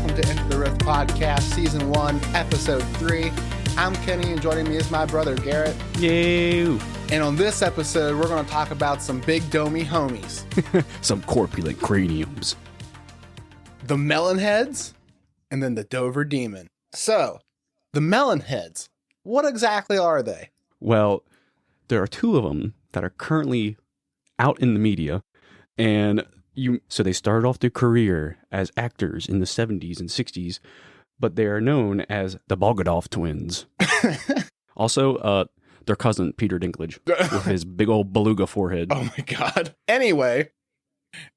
welcome to Into the Rift Podcast, Season 1, Episode 3. I'm Kenny, and joining me is my brother, Garrett. Yo! And on this episode, we're going to talk about some big Domie homies. Some corpulent craniums. The Melonheads, and then the Dover Demon. So, the Melonheads, what exactly are they? Well, there are two of them that are currently out in the media, and so they started off their career as actors in the 70s and 60s, but they are known as the Bogdanov twins. Also, their cousin, Peter Dinklage, with his big old beluga forehead. Oh my god. Anyway,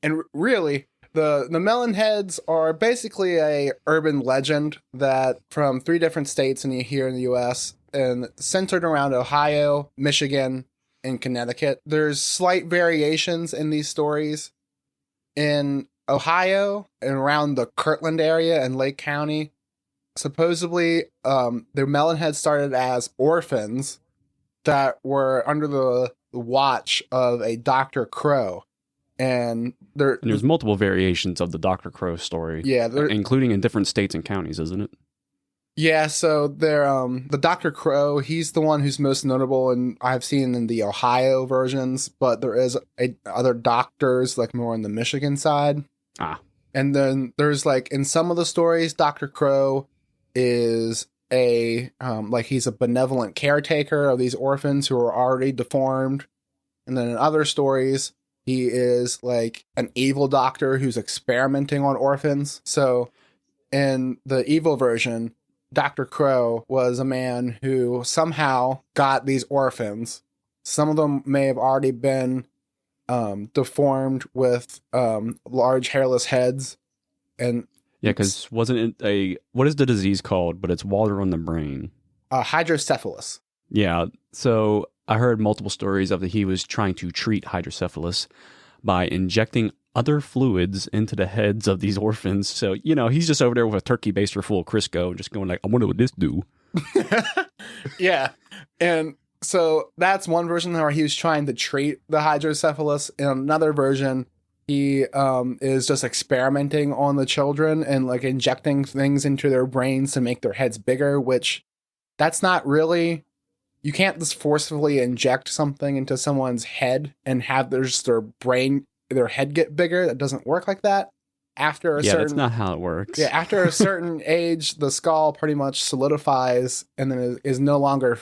and really, the Melonheads are basically a urban legend that from 3 different states here in the U.S., and centered around Ohio, Michigan, and Connecticut. There's slight variations in these stories. In Ohio and around the Kirtland area and Lake County, supposedly the Melonheads started as orphans that were under the watch of a Dr. Crow. And there's multiple variations of the Dr. Crow story. Yeah. Including in different states and counties, isn't it? Yeah, so they're the Dr. Crow, he's the one who's most notable, and I've seen in the Ohio versions, but there is other doctors, like more on the Michigan side. Ah. And then there's like, in some of the stories, Dr. Crow is he's a benevolent caretaker of these orphans who are already deformed. And then in other stories, he is like an evil doctor who's experimenting on orphans. So in the evil version, Dr. Crow was a man who somehow got these orphans. Some of them may have already been deformed with large hairless heads. And yeah, because wasn't it what is the disease called? But it's water on the brain. Hydrocephalus. Yeah, so I heard multiple stories of that he was trying to treat hydrocephalus by injecting other fluids into the heads of these orphans. So, he's just over there with a turkey baster full of Crisco, just going like, I wonder what this do. Yeah. And so that's one version where he was trying to treat the hydrocephalus. In another version, he is just experimenting on the children and like injecting things into their brains to make their heads bigger, which that's not really... You can't just forcefully inject something into someone's head and have their head get bigger. That doesn't work like that. That's not how it works. Yeah, after a certain age, the skull pretty much solidifies and then is no longer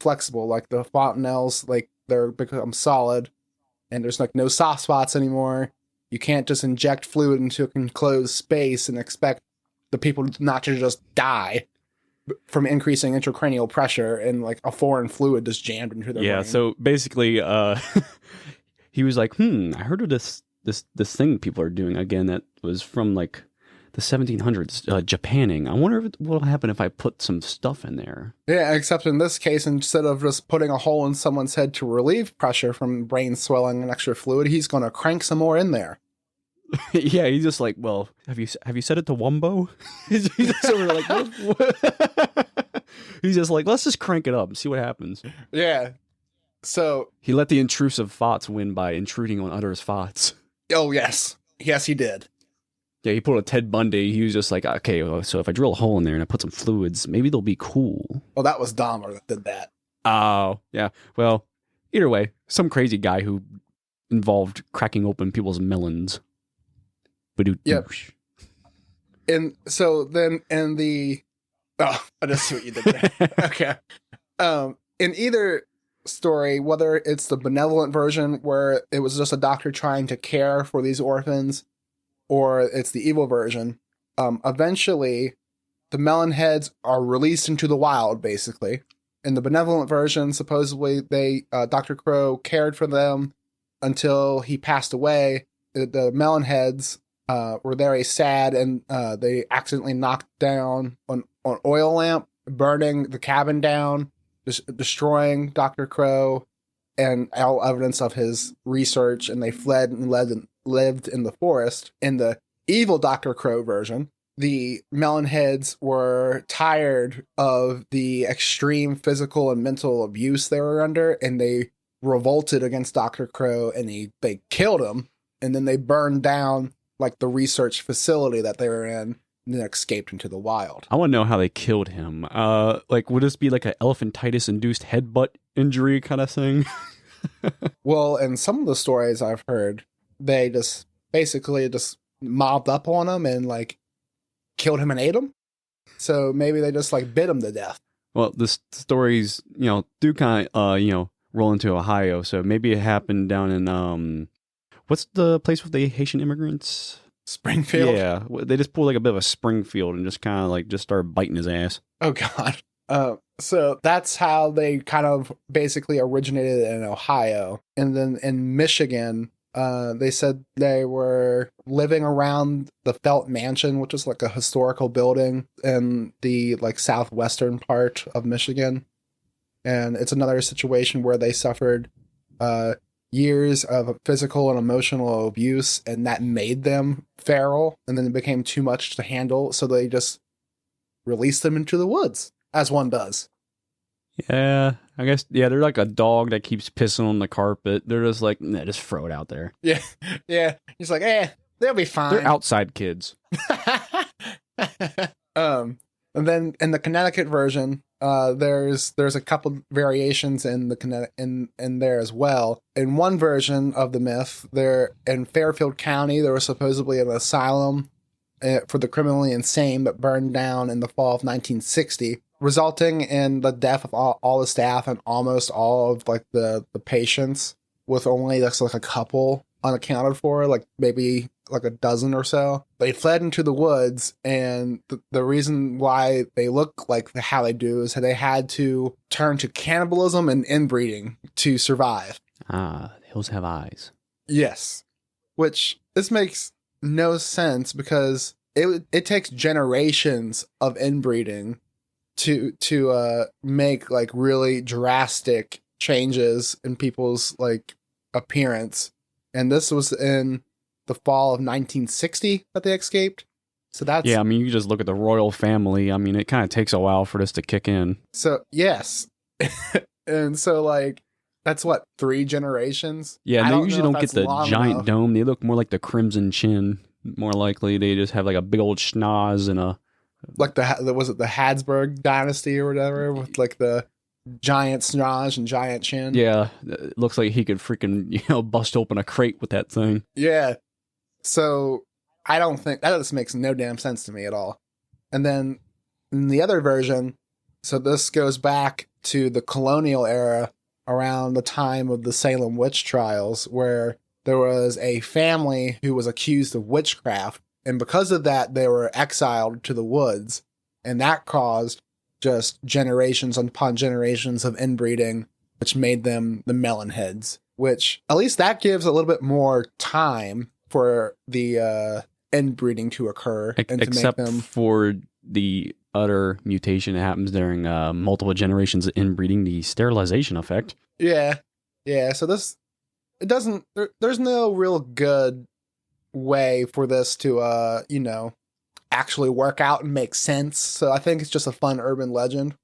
flexible. Like the fontanelles, like they're become solid, and there's like no soft spots anymore. You can't just inject fluid into a enclosed space and expect the people not to just die from increasing intracranial pressure and like a foreign fluid just jammed into their brain. Yeah, so basically, he was like, I heard of this thing people are doing again that was from like the 1700s, Japanning. I wonder what will happen if I put some stuff in there. Yeah, except in this case, instead of just putting a hole in someone's head to relieve pressure from brain swelling and extra fluid, he's going to crank some more in there. Yeah, he's just like, well, have you said it to Wumbo? He's just over there like, what? He's just like, let's just crank it up and see what happens. Yeah. So he let the intrusive thoughts win by intruding on others' thoughts. Oh, yes. Yes, he did. Yeah, he pulled a Ted Bundy. He was just like, okay, well, so if I drill a hole in there and I put some fluids, maybe they'll be cool. Well, that was Dahmer that did that. Oh, yeah. Well, either way, some crazy guy who involved cracking open people's melons. Yep. And so then in the... Oh, I just see what you did there. Okay. In either story, whether it's the benevolent version where it was just a doctor trying to care for these orphans, or it's the evil version, eventually the Melonheads are released into the wild, basically. In the benevolent version, supposedly Dr. Crow cared for them until he passed away. The Melonheads were very sad, and they accidentally knocked down an oil lamp, burning the cabin down, destroying Dr. Crow and all evidence of his research, and they fled and lived in the forest. In the evil Dr. Crow version, the Melonheads were tired of the extreme physical and mental abuse they were under, and they revolted against Dr. Crow, and they killed him, and then they burned down like the research facility that they were in, and then escaped into the wild. I want to know how they killed him. Like, would this be like an elephantitis-induced headbutt injury kind of thing? Well, in some of the stories I've heard, they just basically just mobbed up on him and like killed him and ate him. So maybe they just like bit him to death. Well, the stories, do kind of, roll into Ohio. So maybe it happened down in, what's the place with the Haitian immigrants? Springfield? Yeah. They just pulled like a bit of a Springfield and just kind of like just started biting his ass. Oh, God. So that's how they kind of basically originated in Ohio. And then in Michigan, they said they were living around the Felt Mansion, which is like a historical building in the like southwestern part of Michigan. And it's another situation where they suffered years of physical and emotional abuse, and that made them feral, and then it became too much to handle, so they just released them into the woods, as one does. Yeah, I guess, they're like a dog that keeps pissing on the carpet. They're just like, nah, just throw it out there. Yeah. He's like, they'll be fine. They're outside kids. And then in the Connecticut version, there's a couple variations in the in there as well. In one version of the myth, there in Fairfield County, there was supposedly an asylum for the criminally insane that burned down in the fall of 1960, resulting in the death of all the staff and almost all of like the patients, with only like a couple unaccounted for, like maybe like a dozen or so. They fled into the woods, and the reason why they look like how they do is that they had to turn to cannibalism and inbreeding to survive. The hills have eyes. Yes. Which, this makes no sense because it takes generations of inbreeding to make like really drastic changes in people's like appearance. And this was in the fall of 1960 that they escaped. So that's... Yeah, I mean, you just look at the royal family. I mean, it kind of takes a while for this to kick in. So, yes. And so, like, that's what, 3 generations? Yeah, they usually don't get the giant dome. They look more like the Crimson Chin. More likely, they just have like a big old schnoz and a... Like was it the Habsburg dynasty or whatever? With like the giant schnoz and giant chin? Yeah, it looks like he could freaking, bust open a crate with that thing. Yeah. So, I don't think... That just makes no damn sense to me at all. And then, in the other version, so this goes back to the colonial era, around the time of the Salem witch trials, where there was a family who was accused of witchcraft, and because of that, they were exiled to the woods, and that caused just generations upon generations of inbreeding, which made them the Melonheads, which at least that gives a little bit more time for the inbreeding to occur, and except to make them... for the utter mutation that happens during multiple generations of inbreeding, the sterilization effect. Yeah. So it doesn't... There's no real good way for this to, actually work out and make sense. So I think it's just a fun urban legend.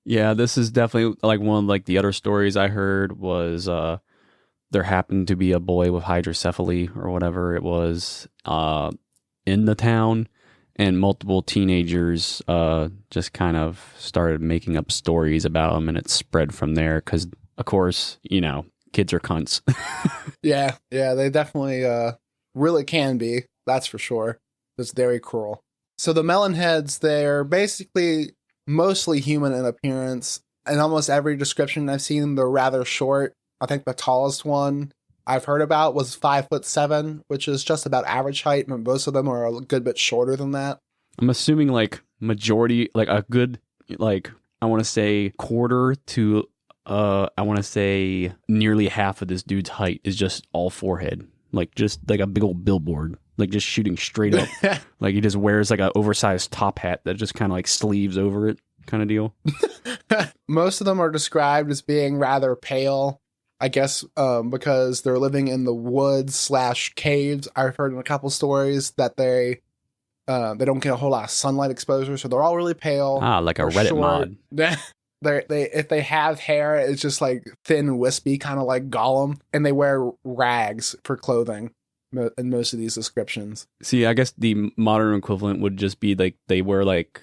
Yeah, this is definitely like one of like the other stories I heard was there happened to be a boy with hydrocephaly or whatever it was in the town, and multiple teenagers just kind of started making up stories about him, and it spread from there because, of course, kids are cunts. Yeah, they definitely really can be. That's for sure. It's very cruel. So the Melonheads, they're basically mostly human in appearance. In almost every description I've seen, they're rather short. I think the tallest one I've heard about was 5'7", which is just about average height, but most of them are a good bit shorter than that. I'm assuming like majority, like a good, like I want to say quarter to, I want to say nearly half of this dude's height is just all forehead. Like just like a big old billboard, like just shooting straight up. Like he just wears like an oversized top hat that just kind of like sleeves over it kind of deal. Most of them are described as being rather pale, I guess, because they're living in the woods / caves. I've heard in a couple stories that they don't get a whole lot of sunlight exposure, so they're all really pale. Like a Reddit mod. If they have hair, it's just like thin and wispy, kind of like Gollum, and they wear rags for clothing. in most of these descriptions. See, I guess the modern equivalent would just be like they wear like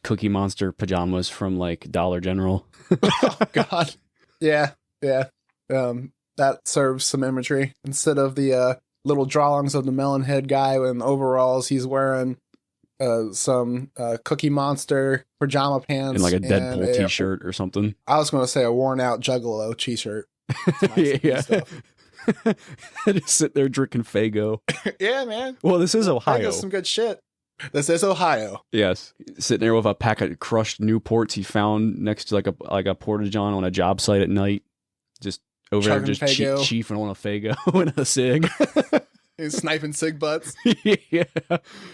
Cookie Monster pajamas from like Dollar General. Oh God, yeah. That serves some imagery. Instead of the little drawings of the Melonhead guy in overalls, he's wearing some Cookie Monster pajama pants and like a Deadpool t-shirt or something. I was going to say a worn out Juggalo t-shirt. Nice yeah. Just sit there drinking Faygo. Yeah, man. Well, this is Ohio. Faygo's some good shit. This is Ohio. Yes, sitting there with a pack of crushed Newports he found next to like a porta-john on a job site at night. Just over there, just chiefing on a Faygo and a cig. He's sniping cig butts. Yeah,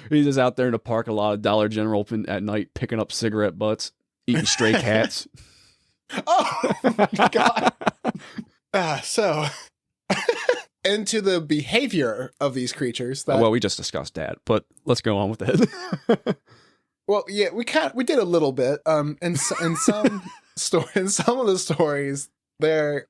he's just out there in the parking lot of Dollar General at night, picking up cigarette butts, eating stray cats. Oh my God. So into the behavior of these creatures. Well, we just discussed that, but let's go on with it. Well, yeah, we did a little bit. In some in some of the stories, they're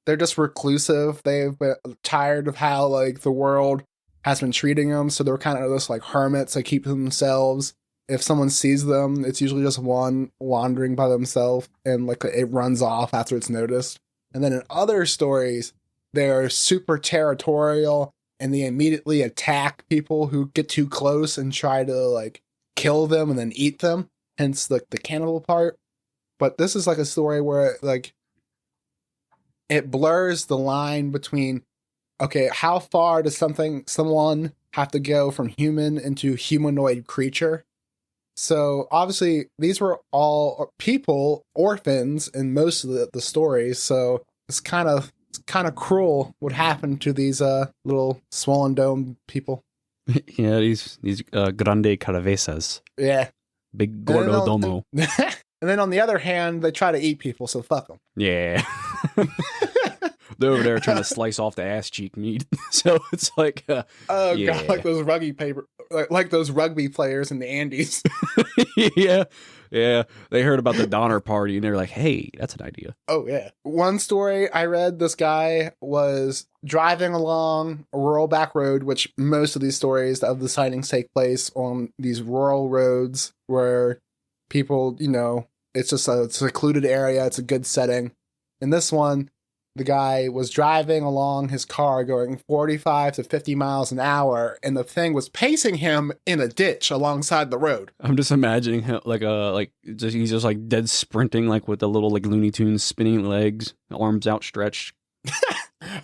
just reclusive. They've been tired of how like the world has been treating them, so they're kind of just like hermits. They keep to themselves. If someone sees them, it's usually just one wandering by themselves, and like it runs off after it's noticed. And then in other stories, they're super territorial, and they immediately attack people who get too close and try to like kill them and then eat them. Hence the cannibal part. But this is like a story where like it blurs the line between, okay, how far does someone have to go from human into humanoid creature? So obviously these were all people, orphans in most of the stories. So it's kind of cruel what happened to these little swollen dome people. Yeah, these grande cabezas. Yeah. Big gordo domo. And then on the other hand, they try to eat people, so fuck them. Yeah. They're over there trying to slice off the ass cheek meat. So it's like, oh yeah. God, like those rugby players in the Andes. Yeah. They heard about the Donner Party and they're like, hey, that's an idea. Oh yeah. One story I read, this guy was driving along a rural back road, which most of these stories of the sightings take place on these rural roads where people, it's just a secluded area. It's a good setting. In this one, the guy was driving along his car going 45 to 50 miles an hour, and the thing was pacing him in a ditch alongside the road. I'm just imagining him he's just like dead sprinting, like with the little like Looney Tunes spinning legs, arms outstretched.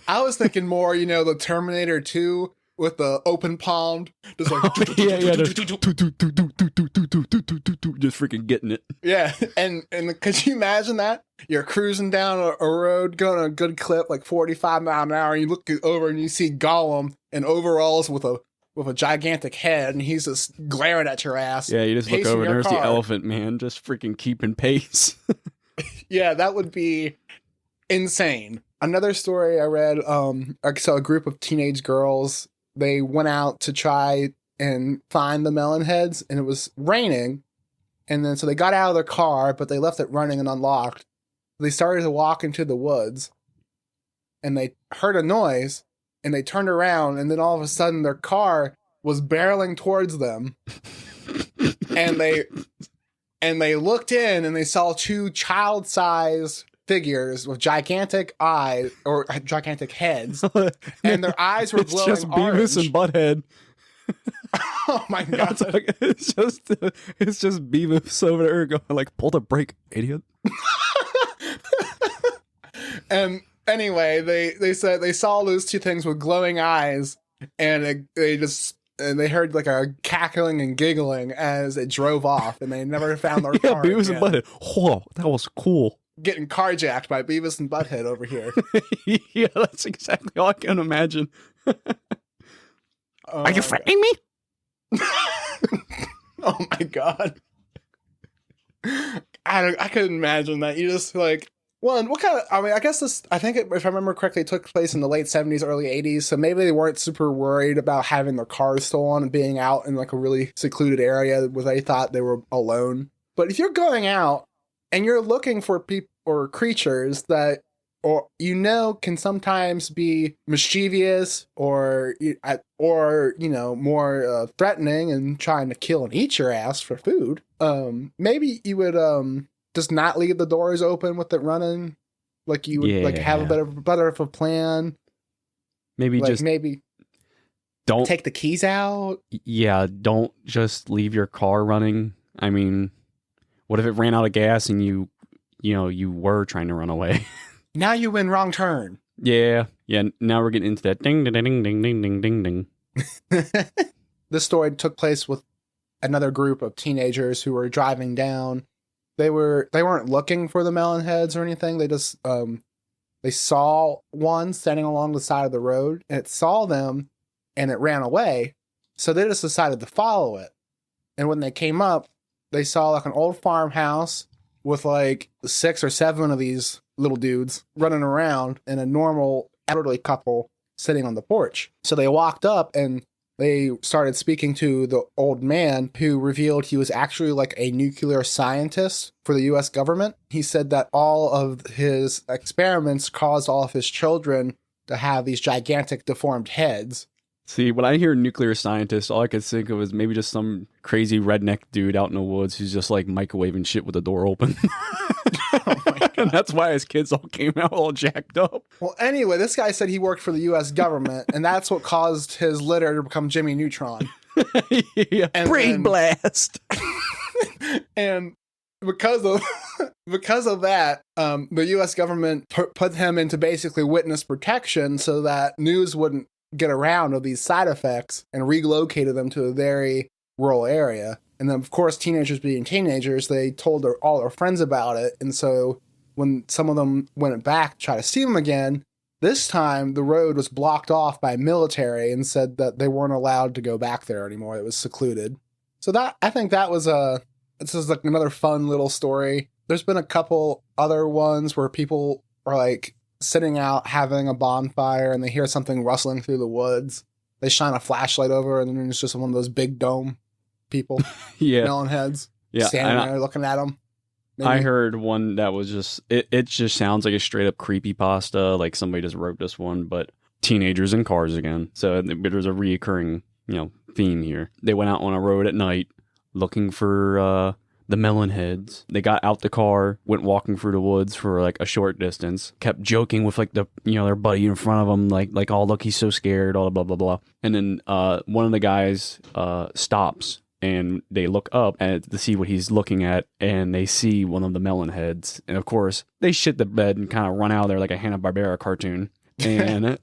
I was thinking more, the Terminator 2 with the open palmed, just like just freaking getting it. Yeah, and could you imagine that? You're cruising down a road, going a good clip, like 45 miles an hour, and you look over and you see Gollum in overalls with a gigantic head, and he's just glaring at your ass. Yeah, you just look over and there's the Elephant Man just freaking keeping pace. Yeah, that would be insane. Another story I read, so a group of teenage girls, they went out to try and find the Melonheads, and it was raining. And then so they got out of their car, but they left it running and unlocked. They started to walk into the woods, and they heard a noise, and they turned around, and then all of a sudden their car was barreling towards them. and they looked in, and they saw two child-sized figures with gigantic eyes or gigantic heads, and their eyes were glowing orange. It's just Beavis and Butthead. Oh my God! It's just Beavis over there going like, "Pull the brake, idiot." And anyway, they said they saw those two things with glowing eyes, and they heard like a cackling and giggling as it drove off, and they never found their car. Beavis again. and Butthead. Whoa, that was cool. Getting carjacked by Beavis and Butthead over here. Yeah, that's exactly all I can imagine. Are you threatening me? Oh my God. I couldn't imagine that. You just like, what kind of, I guess this, I think if I remember correctly, it took place in the late 70s, early 80s. So maybe they weren't super worried about having their cars stolen and being out in like a really secluded area where they thought they were alone. But if you're going out and you're looking for people or creatures that or can sometimes be mischievous or more threatening and trying to kill and eat your ass for food, maybe you would just not leave the doors open with it running, like you would like have a better of a plan. Maybe don't take the keys out. Yeah, don't just leave your car running. I mean, what if it ran out of gas and you were trying to run away? Now you win, wrong turn. Yeah. Now we're getting into that ding, ding, ding, ding, ding, ding, ding, ding. This story took place with another group of teenagers who were driving down. They weren't looking for the Melonheads or anything. They just they saw one standing along the side of the road, and it saw them, and it ran away. So they just decided to follow it. And when they came up, they saw like an old farmhouse with like 6 or 7 of these little dudes running around and a normal elderly couple sitting on the porch. So they walked up and they started speaking to the old man, who revealed he was actually like a nuclear scientist for the US government. He said that all of his experiments caused all of his children to have these gigantic deformed heads. See, when I hear nuclear scientist, all I could think of is maybe just some crazy redneck dude out in the woods who's just like microwaving shit with the door open. Oh my God. And that's why his kids all came out all jacked up. Well, anyway, this guy said he worked for the U.S. government, and that's what caused his litter to become Jimmy Neutron. Yeah. Brain blast. And because of that, the U.S. government put him into basically witness protection so that news wouldn't get around of these side effects, and relocated them to a very rural area. And then, of course, teenagers being teenagers, they told all their friends about it. And so when some of them went back to try to see them again, this time the road was blocked off by military and said that they weren't allowed to go back there anymore. It was secluded. So I think that was this is like another fun little story. There's been a couple other ones where people are like sitting out having a bonfire and they hear something rustling through the woods. They shine a flashlight over, and then it's just one of those big dome people, Melonheads, standing there looking at them. Maybe. I heard one that was just it just sounds like a straight up creepypasta, like somebody just wrote this one, but teenagers in cars again. So there's a reoccurring theme here. They went out on a road at night looking for the Melonheads. They got out the car, went walking through the woods for like a short distance, kept joking with like their buddy in front of them, like oh look, he's so scared, all blah blah blah. And then one of the guys stops, and they look up to see what he's looking at, and they see one of the Melonheads, and of course they shit the bed and kind of run out of there like a Hanna-Barbera cartoon. And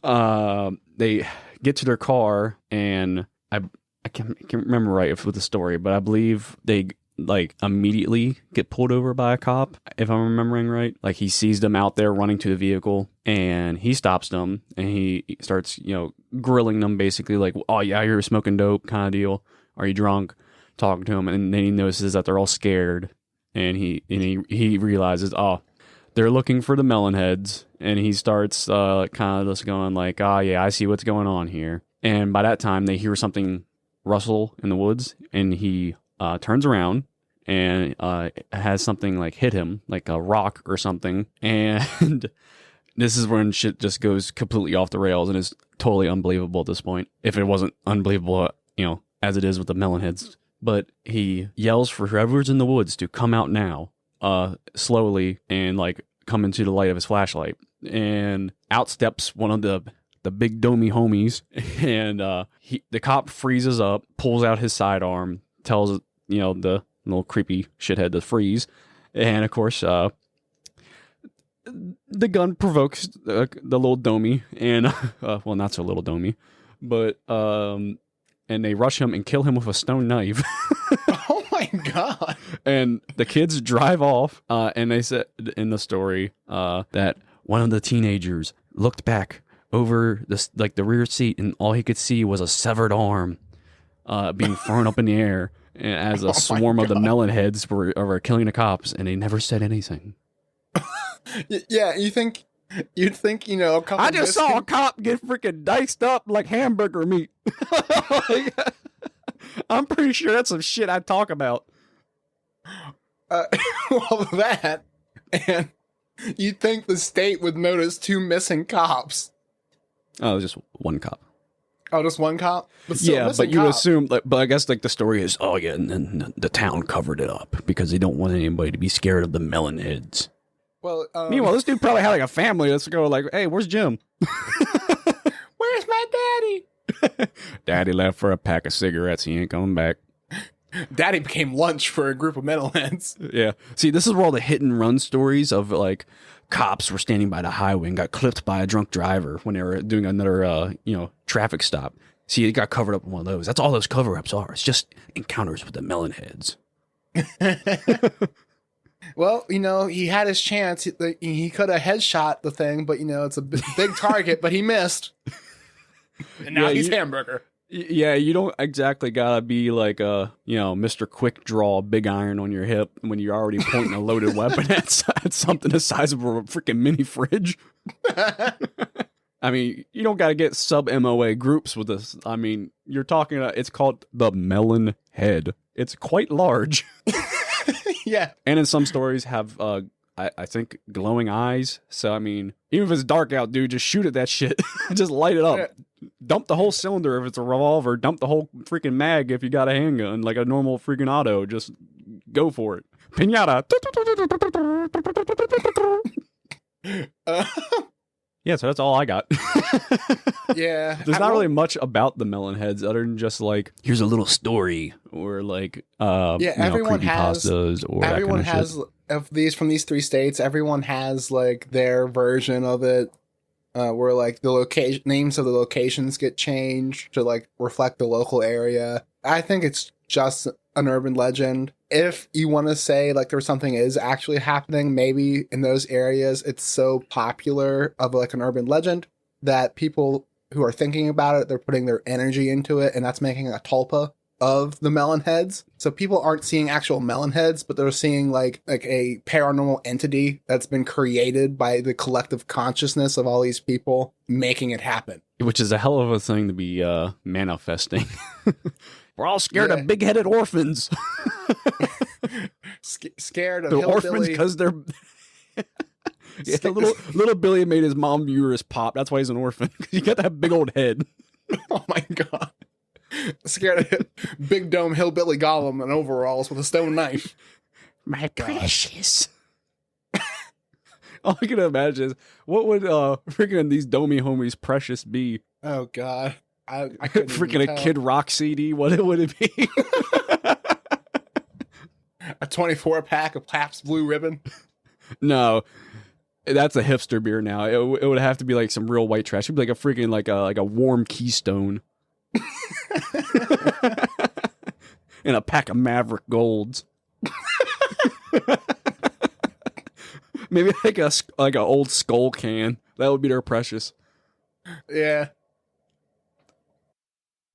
they get to their car, and I can't remember right with the story, but I believe they like immediately get pulled over by a cop, if I'm remembering right. Like he sees them out there running to the vehicle, and he stops them, and he starts grilling them basically like, oh yeah, you're smoking dope kind of deal, are you drunk, talking to them. And then he notices that they're all scared, and he realizes, oh, they're looking for the Melonheads, and he starts kind of just going like, oh yeah, I see what's going on here. And by that time they hear something rustle in the woods, and he turns around and has something like hit him, like a rock or something. And this is when shit just goes completely off the rails and is totally unbelievable at this point. If it wasn't unbelievable, as it is with the Melonheads. But he yells for whoever's in the woods to come out now, slowly, and like come into the light of his flashlight. And out steps one of the big Domie homies, and the cop freezes up, pulls out his sidearm, tells the little creepy shithead to freeze, and of course the gun provokes the little Domie, and well, not so little Domie, but and they rush him and kill him with a stone knife. Oh my God. And the kids drive off, and they said in the story that one of the teenagers looked back over the rear seat, and all he could see was a severed arm being thrown up in the air as a swarm of the Melonheads were killing the cops, and they never said anything. Yeah, you'd think a couple. I just saw a cop get freaking diced up like hamburger meat. I'm pretty sure that's some shit I'd talk about. Well, that, and You'd think the state would notice 2 missing cops. Oh, just one cop. Oh, just one cop? But still Yeah, but you assume, like, but I guess like the story is, oh yeah, and then the town covered it up because they don't want anybody to be scared of the Melonheads. Well, meanwhile, this dude probably had like a family. Let's go, like, hey, where's Jim? Where's my daddy? Daddy left for a pack of cigarettes. He ain't coming back. Daddy became lunch for a group of metalheads. Yeah. See, this is where all the hit and run stories of like cops were standing by the highway and got clipped by a drunk driver when they were doing another, traffic stop. See, it got covered up in one of those. That's all those cover-ups are. It's just encounters with the Melonheads. Well, he had his chance. He could have headshot the thing, but, it's a big target, but he missed. And now he's Hamburger. Yeah, you don't exactly gotta be like Mr. Quick Draw, big iron on your hip when you're already pointing a loaded weapon at something the size of a freaking mini fridge. I mean, you don't gotta get sub-MOA groups with this. I mean, you're talking about, it's called the Melon Head. It's quite large. Yeah. And in some stories have, I think, glowing eyes. So, I mean, even if it's dark out, dude, just shoot at that shit. Just light it up. Yeah. Dump the whole cylinder if it's a revolver. Dump the whole freaking mag if you got a handgun, like a normal freaking auto. Just go for it. Pinata. Yeah, so that's all I got. Yeah. There's not really much about the Melonheads other than just like, here's a little story or like, everyone has, or everyone has of these from these 3 states. Everyone has like their version of it, where like the names of the locations get changed to like reflect the local area. I think it's just an urban legend. If you want to say like there's something is actually happening, maybe in those areas it's so popular of like an urban legend that people who are thinking about it, they're putting their energy into it, and that's making a tulpa of the Melonheads. So people aren't seeing actual Melonheads, but they're seeing like a paranormal entity that's been created by the collective consciousness of all these people making it happen. Which is a hell of a thing to be manifesting. We're all scared of big-headed orphans. Scared of they're hillbilly. Orphans because they're... Yeah, little Billy made his mom uterus pop. That's why he's an orphan. He got that big old head. Oh my god. Scared of big dome hillbilly Gollum in overalls with a stone knife. My precious. All I can imagine is, what would freaking these Domie homies precious be? Oh god. I couldn't freaking a Kid Rock CD. What would it be? A 24-pack of Pabst Blue Ribbon? No. That's a hipster beer now. It would have to be like some real white trash. It'd be like a freaking like a warm Keystone. And a pack of Maverick Golds. Maybe like a old Skull can. That would be their precious. Yeah.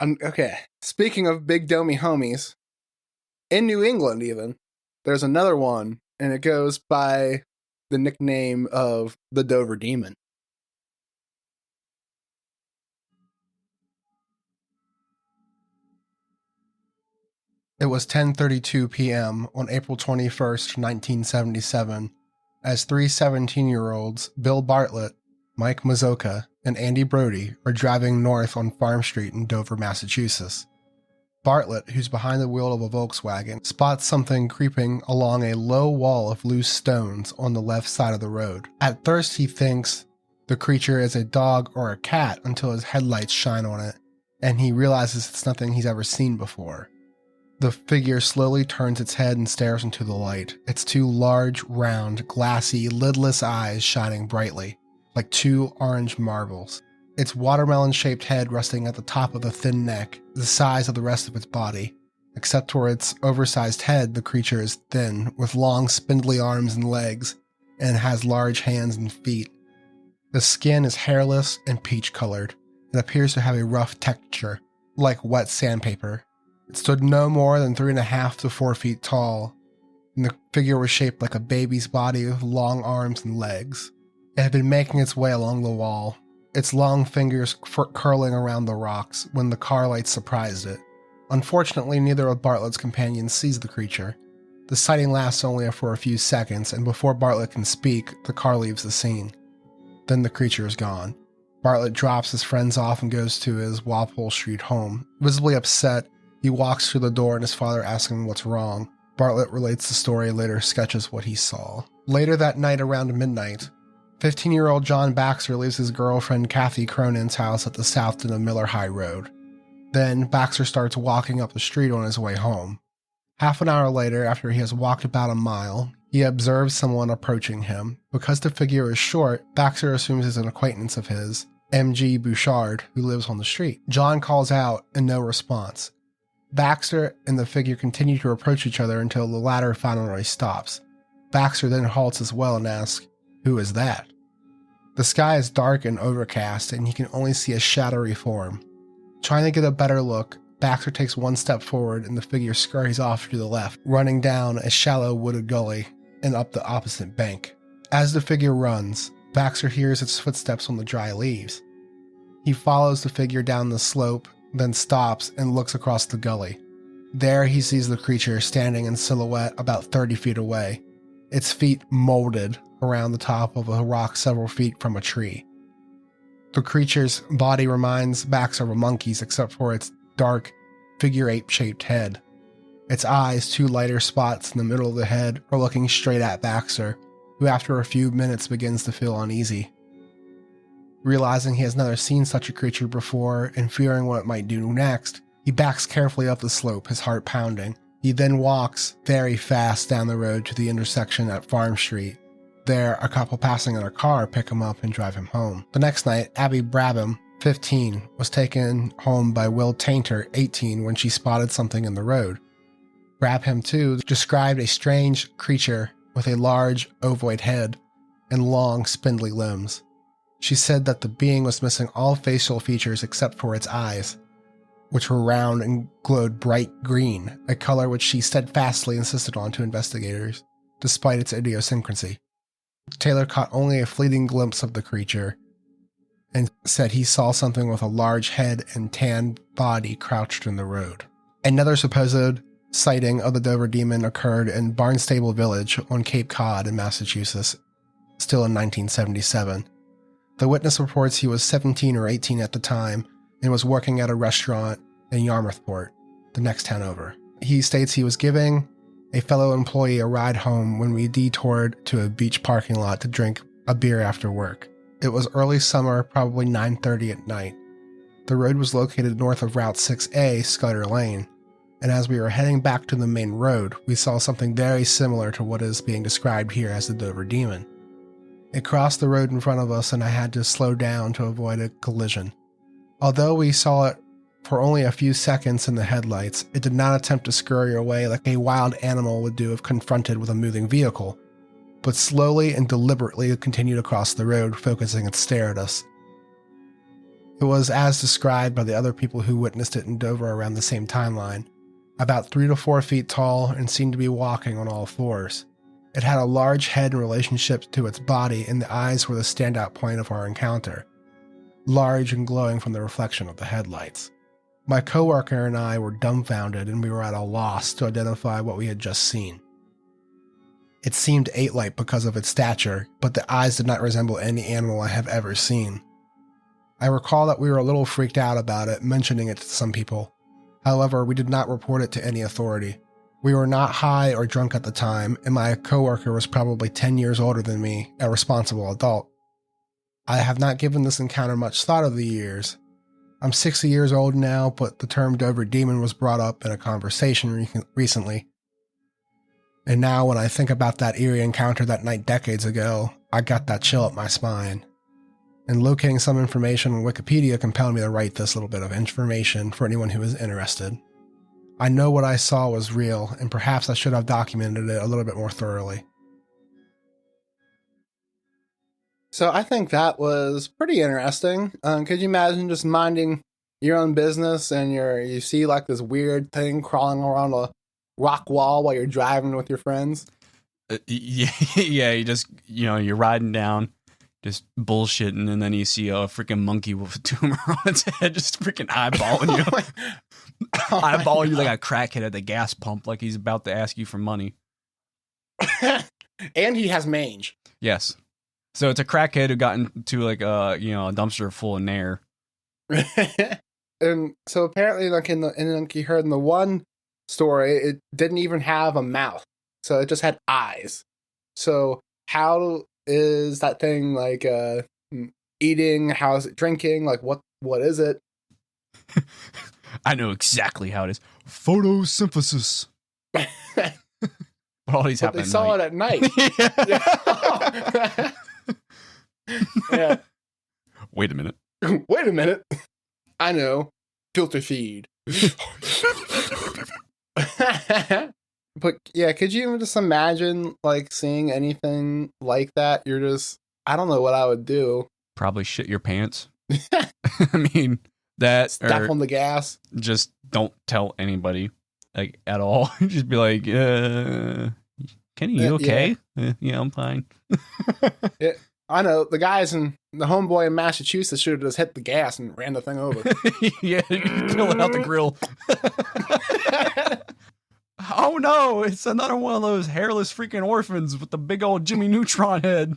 Okay. Speaking of big Domie homies, in New England even, there's another one, and it goes by the nickname of the Dover Demon. It was 10:32 p.m. on April 21st, 1977, as 3 17-year-olds, Bill Bartlett, Mike Mazoka, and Andy Brody, are driving north on Farm Street in Dover, Massachusetts. Bartlett, who's behind the wheel of a Volkswagen, spots something creeping along a low wall of loose stones on the left side of the road. At first, he thinks the creature is a dog or a cat until his headlights shine on it, and he realizes it's nothing he's ever seen before. The figure slowly turns its head and stares into the light, its 2 large, round, glassy, lidless eyes shining brightly, like 2 orange marbles. Its watermelon-shaped head resting at the top of the thin neck, the size of the rest of its body. Except for its oversized head, the creature is thin, with long, spindly arms and legs, and has large hands and feet. The skin is hairless and peach-colored. It appears to have a rough texture, like wet sandpaper. It stood no more than 3.5 to 4 feet tall, and the figure was shaped like a baby's body with long arms and legs. It had been making its way along the wall, its long fingers curling around the rocks when the car lights surprised it. Unfortunately, neither of Bartlett's companions sees the creature. The sighting lasts only for a few seconds, and before Bartlett can speak, the car leaves the scene. Then the creature is gone. Bartlett drops his friends off and goes to his Walpole Street home. Visibly upset, he walks through the door and his father asks him what's wrong. Bartlett relates the story and later sketches what he saw. Later that night around midnight, 15-year-old John Baxter leaves his girlfriend Kathy Cronin's house at the south end of Miller High Road. Then Baxter starts walking up the street on his way home. Half an hour later, after he has walked about a mile, he observes someone approaching him. Because the figure is short, Baxter assumes it's an acquaintance of his, M.G. Bouchard, who lives on the street. John calls out and no response. Baxter and the figure continue to approach each other until the latter finally stops. Baxter then halts as well and asks, "Who is that?" The sky is dark and overcast, and he can only see a shadowy form. Trying to get a better look, Baxter takes one step forward and the figure scurries off to the left, running down a shallow wooded gully and up the opposite bank. As the figure runs, Baxter hears its footsteps on the dry leaves. He follows the figure down the slope, then stops and looks across the gully. There he sees the creature standing in silhouette about 30 feet away, its feet molded around the top of a rock several feet from a tree. The creature's body reminds Baxter of a monkey's except for its dark, figure-8-shaped head. Its eyes, two lighter spots in the middle of the head, are looking straight at Baxter, who after a few minutes begins to feel uneasy. Realizing he has never seen such a creature before and fearing what it might do next, he backs carefully up the slope, his heart pounding. He then walks very fast down the road to the intersection at Farm Street. There, a couple passing in a car pick him up and drive him home. The next night, Abby Brabham, 15, was taken home by Will Tainter, 18, when she spotted something in the road. Brabham, too, described a strange creature with a large, ovoid head and long, spindly limbs. She said that the being was missing all facial features except for its eyes, which were round and glowed bright green, a color which she steadfastly insisted on to investigators, despite its idiosyncrasy. Taylor caught only a fleeting glimpse of the creature and said he saw something with a large head and tanned body crouched in the road. Another supposed sighting of the Dover Demon occurred in Barnstable Village on Cape Cod in Massachusetts, still in 1977. The witness reports he was 17 or 18 at the time and was working at a restaurant in Yarmouthport, the next town over. He states he was giving a fellow employee a ride home when we detoured to a beach parking lot to drink a beer after work. It was early summer, probably 9:30 at night. The road was located north of Route 6A, Scudder Lane, and as we were heading back to the main road, we saw something very similar to what is being described here as the Dover Demon. It crossed the road in front of us and I had to slow down to avoid a collision. Although we saw it for only a few seconds in the headlights, it did not attempt to scurry away like a wild animal would do if confronted with a moving vehicle, but slowly and deliberately continued across the road, focusing its stare at us. It was as described by the other people who witnessed it in Dover around the same timeline, about 3 to 4 feet tall and seemed to be walking on all fours. It had a large head in relationship to its body, and the eyes were the standout point of our encounter, large and glowing from the reflection of the headlights. My coworker and I were dumbfounded, and we were at a loss to identify what we had just seen. It seemed ape-like because of its stature, but the eyes did not resemble any animal I have ever seen. I recall that we were a little freaked out about it, mentioning it to some people. However, we did not report it to any authority. We were not high or drunk at the time, and my coworker was probably 10 years older than me, a responsible adult. I have not given this encounter much thought over the years. I'm 60 years old now, but the term Dover Demon was brought up in a conversation recently. And now when I think about that eerie encounter that night decades ago, I got that chill up my spine. And locating some information on Wikipedia compelled me to write this little bit of information for anyone who is interested. I know what I saw was real, and perhaps I should have documented it a little bit more thoroughly. So I think that was pretty interesting. Could you imagine just minding your own business and you see like this weird thing crawling around a rock wall while you're driving with your friends? Yeah, you're riding down, just bullshitting, and then you see a freaking monkey with a tumor on its head just freaking eyeballing you. Eyeballing you like a crackhead at the gas pump, like he's about to ask you for money. And he has mange. Yes. So it's a crackhead who got into like a dumpster full of nair. And so apparently, like like you heard in the one story, it didn't even have a mouth, so it just had eyes. So how is that thing like eating? How is it drinking? Like what is it? I know exactly how it is. Photosynthesis. All these happen. They saw it at night. Yeah. Wait a minute. Wait a minute. I know. Filter feed. But yeah, could you even just imagine like seeing anything like that? You're just, I don't know what I would do. Probably shit your pants. I mean, that step on the gas. Just don't tell anybody, like, at all. Just be like, Kenny, you okay? Yeah, I'm fine. Yeah, I know. The guys in the homeboy in Massachusetts should have just hit the gas and ran the thing over. Yeah, kill it out the grill. Oh no, it's another one of those hairless freaking orphans with the big old Jimmy Neutron head.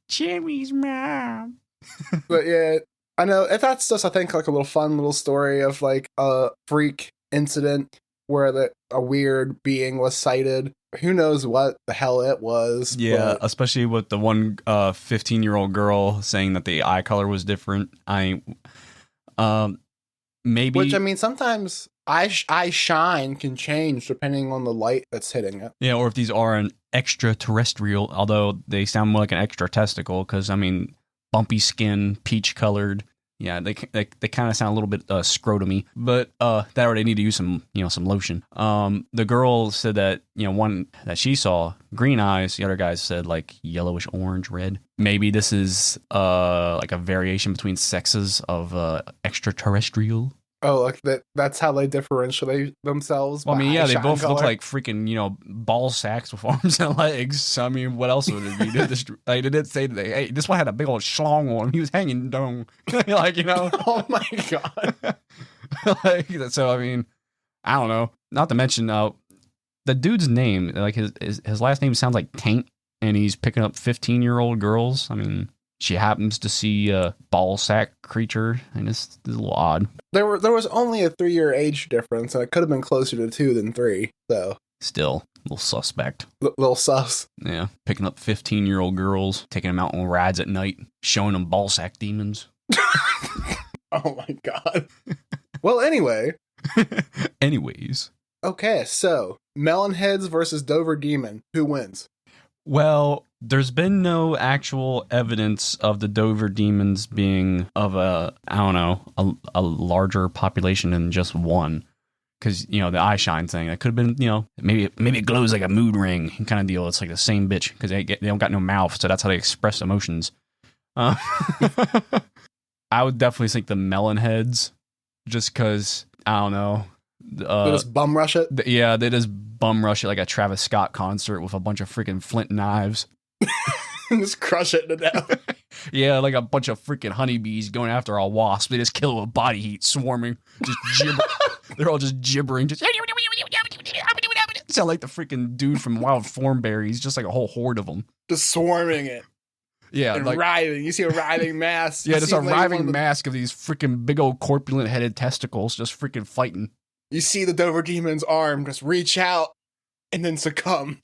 Jimmy's mom. But yeah, I know. If that's just, I think, like a little fun little story of like a freak incident where a weird being was sighted. Who knows what the hell it was. Yeah, especially with the one 15-year-old girl saying that the eye color was different. Maybe. Which, I mean, sometimes eye shine can change depending on the light that's hitting it. Yeah, or if these are an extraterrestrial, although they sound more like an extra testicle, because, I mean, bumpy skin, peach colored. Yeah, they kind of sound a little bit scrotumy, but that already need to use some lotion. The girl said that one that she saw green eyes. The other guys said like yellowish orange, red. Maybe this is like a variation between sexes of extraterrestrial. Oh, like that's how they differentiate themselves. Well, I mean, yeah, they both color. look like freaking, ball sacks with arms and legs. So, I mean, what else would it be? They didn't say that. Hey, this one had a big old schlong on him. He was hanging down, Oh my god. So, I mean, I don't know. Not to mention, the dude's name, like his last name sounds like Taint, and he's picking up 15-year-old girls. I mean, she happens to see a ball sack creature, and it's a little odd. There was only a 3-year age difference, and it could have been closer to 2 than 3. So still a little suspect. Little sus. Yeah, picking up 15-year-old girls, taking them out on rides at night, showing them ball sack demons. Oh my god. Well, anyway. Anyways. Okay, so Melonheads versus Dover Demon. Who wins? Well, there's been no actual evidence of the Dover demons being of a larger population than just one. Because, the eye shine thing, that could have been, maybe it glows like a mood ring kind of deal. It's like the same bitch because they don't got no mouth, so that's how they express emotions. I would definitely think the Melonheads, just because, I don't know. They just bum rush it? Yeah, they just bum rush it like a Travis Scott concert with a bunch of freaking flint knives. Just crush it to death. Yeah, like a bunch of freaking honeybees going after a wasp. They just kill it with body heat, swarming. Just gibber. They're all just gibbering. Just sound like the freaking dude from Wild Thornberries, just like a whole horde of them. Just swarming it. Yeah, and like writhing. You see a writhing mass. Yeah, just a writhing mask of these freaking big old corpulent headed testicles just freaking fighting. You see the Dover Demon's arm just reach out and then succumb.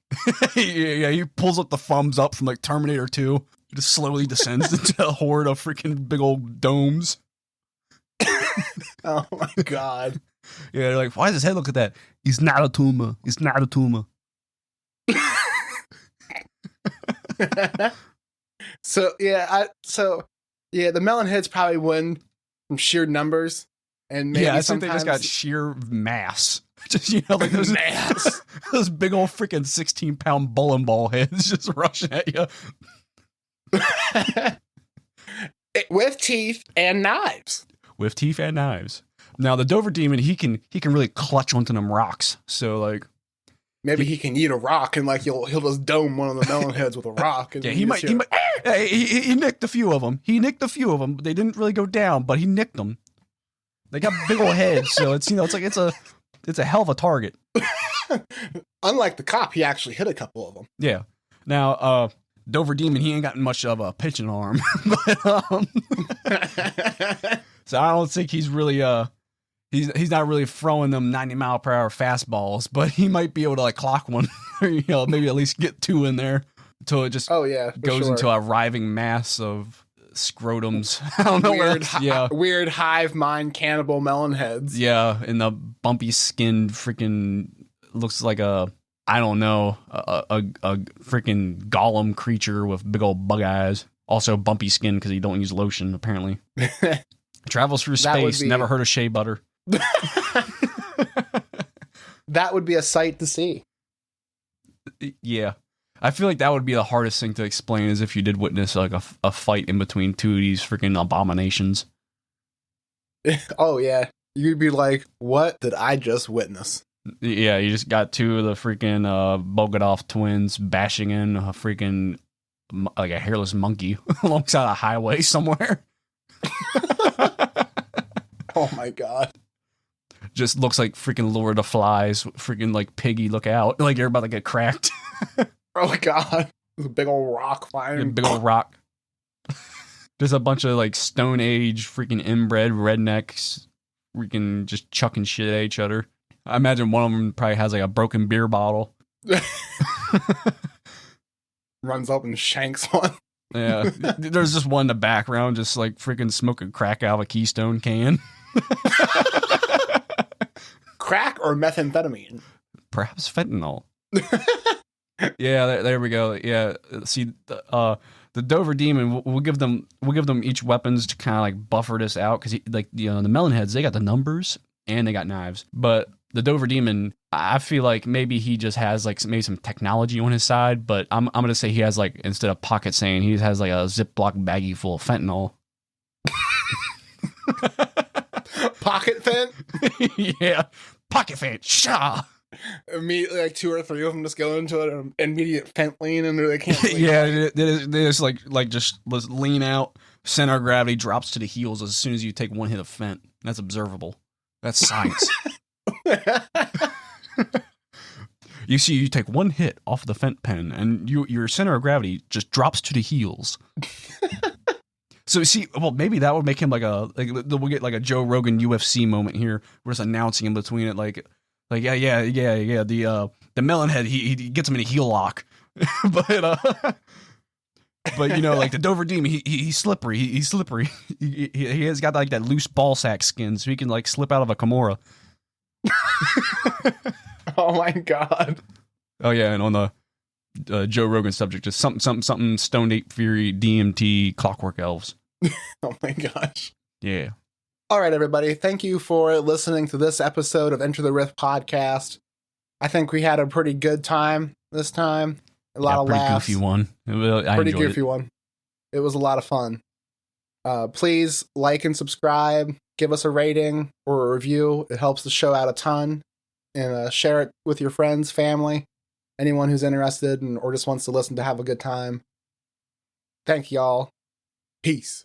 Yeah, he pulls up the thumbs up from like Terminator 2. It just slowly descends into a horde of freaking big old domes. Oh my god. Yeah, they're like, why does his head look like that? He's not a tumor. He's not a tumor. So the Melonheads probably win from sheer numbers. And maybe I think they just got sheer mass. Just, like those mass. Those big old freaking 16-pound bowling ball heads just rushing at you. With teeth and knives. With teeth and knives. Now the Dover Demon, he can really clutch onto them rocks. So like maybe he can eat a rock and like he'll just dome one of the Melonheads with a rock. And yeah, he nicked a few of them. But they didn't really go down, but he nicked them. They got big old heads, so it's it's a hell of a target. Unlike the cop, he actually hit a couple of them. Yeah. Now, Dover Demon, he ain't got much of a pitching arm. But, so I don't think he's really he's not really throwing them 90-mile-per-hour fastballs, but he might be able to like clock one, or, maybe at least get two in there until it just goes into a writhing mass of scrotums. I don't know weird hive mind cannibal melonheads. Yeah, and the bumpy skinned freaking looks like a freaking golem creature with big old bug eyes. Also bumpy skin because he don't use lotion apparently. Travels through space. Never heard of shea butter. That would be a sight to see. Yeah. I feel like that would be the hardest thing to explain, is if you did witness like a fight in between two of these freaking abominations. Oh yeah. You'd be like, what did I just witness? Yeah, you just got two of the freaking Bogdanov twins bashing in a freaking like a hairless monkey alongside a highway somewhere. Oh my god. Just looks like freaking Lord of the Flies, freaking like Piggy, look out. Like you're about to get cracked. Oh god. There's a big old rock flying. A big old rock. There's a bunch of like Stone Age freaking inbred rednecks freaking just chucking shit at each other. I imagine one of them probably has like a broken beer bottle. Runs up and shanks one. Yeah. There's just one in the background just like freaking smoking crack out of a Keystone can. Crack or methamphetamine? Perhaps fentanyl. Yeah, there we go. Yeah, see, the Dover Demon, we'll give them each weapons to kind of like buffer this out, because like the Melonheads, they got the numbers and they got knives, but the Dover Demon, I feel like maybe he just has like maybe some technology on his side, but I'm gonna say he has like, instead of pocket saying, he has like a Ziploc baggie full of fentanyl. Pocket fent? Yeah, pocket fent. Shaw. Immediately, like 2 or 3 of them just go into an immediate fent lean, and they can't. Yeah, they just like just lean out. Center of gravity drops to the heels as soon as you take one hit of fent. That's observable. That's science. You see, you take one hit off the fent pen, and your center of gravity just drops to the heels. So see, well, maybe that would make him we'll get like a Joe Rogan UFC moment here. We're just announcing in between it, like yeah. The Melonhead, he gets him in a heel lock, but like the Dover Demon, he's slippery. He's slippery. He has got like that loose ball sack skin, so he can like slip out of a Kimura. Oh my god. Oh yeah, and on the Joe Rogan subject, just something Stone Ape Fury, DMT, Clockwork Elves. Oh my gosh. Yeah. All right, everybody. Thank you for listening to this episode of Enter the Rift podcast. I think we had a pretty good time this time. A lot of laughs. Goofy one. Pretty goofy one. It was a lot of fun. Please like and subscribe. Give us a rating or a review. It helps the show out a ton. And share it with your friends, family, anyone who's interested or just wants to listen to have a good time. Thank y'all. Peace.